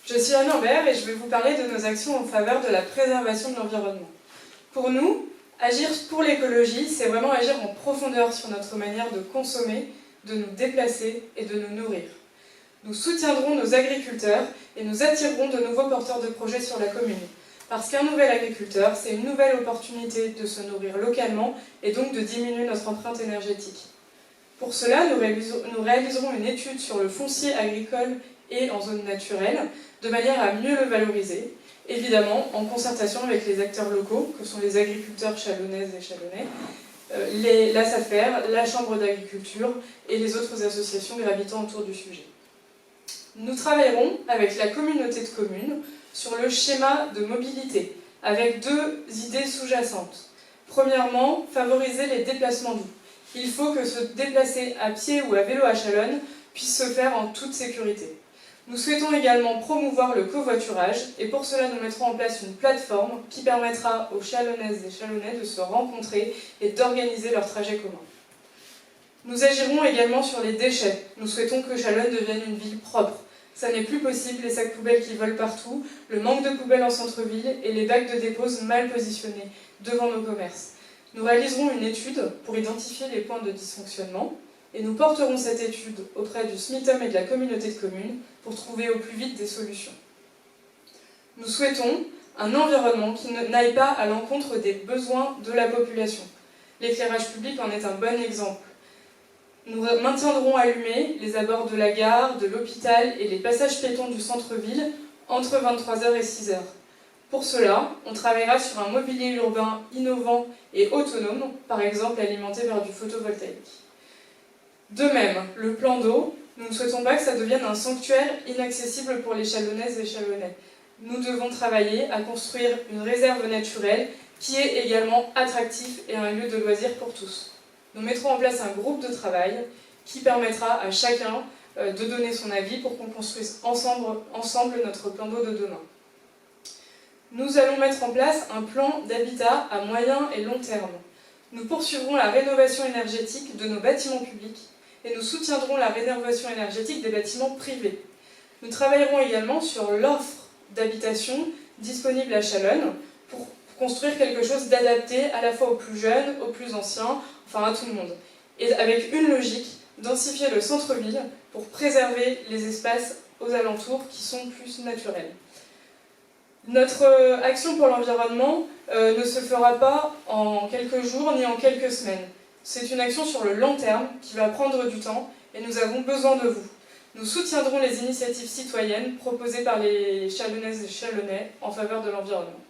Je suis Anne Lambert et je vais vous parler de nos actions en faveur de la préservation de l'environnement. Pour nous, agir pour l'écologie, c'est vraiment agir en profondeur sur notre manière de consommer, de nous déplacer et de nous nourrir. Nous soutiendrons nos agriculteurs et nous attirerons de nouveaux porteurs de projets sur la commune. Parce qu'un nouvel agriculteur, c'est une nouvelle opportunité de se nourrir localement et donc de diminuer notre empreinte énergétique. Pour cela, nous réaliserons une étude sur le foncier agricole et en zone naturelle, de manière à mieux le valoriser, évidemment en concertation avec les acteurs locaux, que sont les agriculteurs chalonnaises et chalonnais, la SAFER, la Chambre d'agriculture et les autres associations gravitant autour du sujet. Nous travaillerons avec la communauté de communes sur le schéma de mobilité, avec deux idées sous-jacentes. Premièrement, favoriser les déplacements doux. Il faut que se déplacer à pied ou à vélo à Chalonnes puisse se faire en toute sécurité. Nous souhaitons également promouvoir le covoiturage et pour cela nous mettrons en place une plateforme qui permettra aux Chalonnaises et Chalonnais de se rencontrer et d'organiser leur trajet commun. Nous agirons également sur les déchets. Nous souhaitons que Chalonnes devienne une ville propre. Ça n'est plus possible, les sacs poubelles qui volent partout, le manque de poubelles en centre-ville et les bacs de dépose mal positionnés devant nos commerces. Nous réaliserons une étude pour identifier les points de dysfonctionnement et nous porterons cette étude auprès du SMITOM et de la communauté de communes pour trouver au plus vite des solutions. Nous souhaitons un environnement qui n'aille pas à l'encontre des besoins de la population. L'éclairage public en est un bon exemple. Nous maintiendrons allumés les abords de la gare, de l'hôpital et les passages piétons du centre-ville entre 23h et 6h. Pour cela, on travaillera sur un mobilier urbain innovant et autonome, par exemple alimenté par du photovoltaïque. De même, le plan d'eau, nous ne souhaitons pas que ça devienne un sanctuaire inaccessible pour les Chalonnaises et Chalonnais. Nous devons travailler à construire une réserve naturelle qui est également attractive et un lieu de loisirs pour tous. Nous mettrons en place un groupe de travail qui permettra à chacun de donner son avis pour qu'on construise ensemble notre plan d'eau de demain. Nous allons mettre en place un plan d'habitat à moyen et long terme. Nous poursuivrons la rénovation énergétique de nos bâtiments publics et nous soutiendrons la rénovation énergétique des bâtiments privés. Nous travaillerons également sur l'offre d'habitation disponible à Chalonnes pour construire quelque chose d'adapté à la fois aux plus jeunes, aux plus anciens, enfin à tout le monde. Et avec une logique, densifier le centre-ville pour préserver les espaces aux alentours qui sont plus naturels. Notre action pour l'environnement ne se fera pas en quelques jours ni en quelques semaines. C'est une action sur le long terme qui va prendre du temps et nous avons besoin de vous. Nous soutiendrons les initiatives citoyennes proposées par les Chalonnaises et Chalonnais en faveur de l'environnement.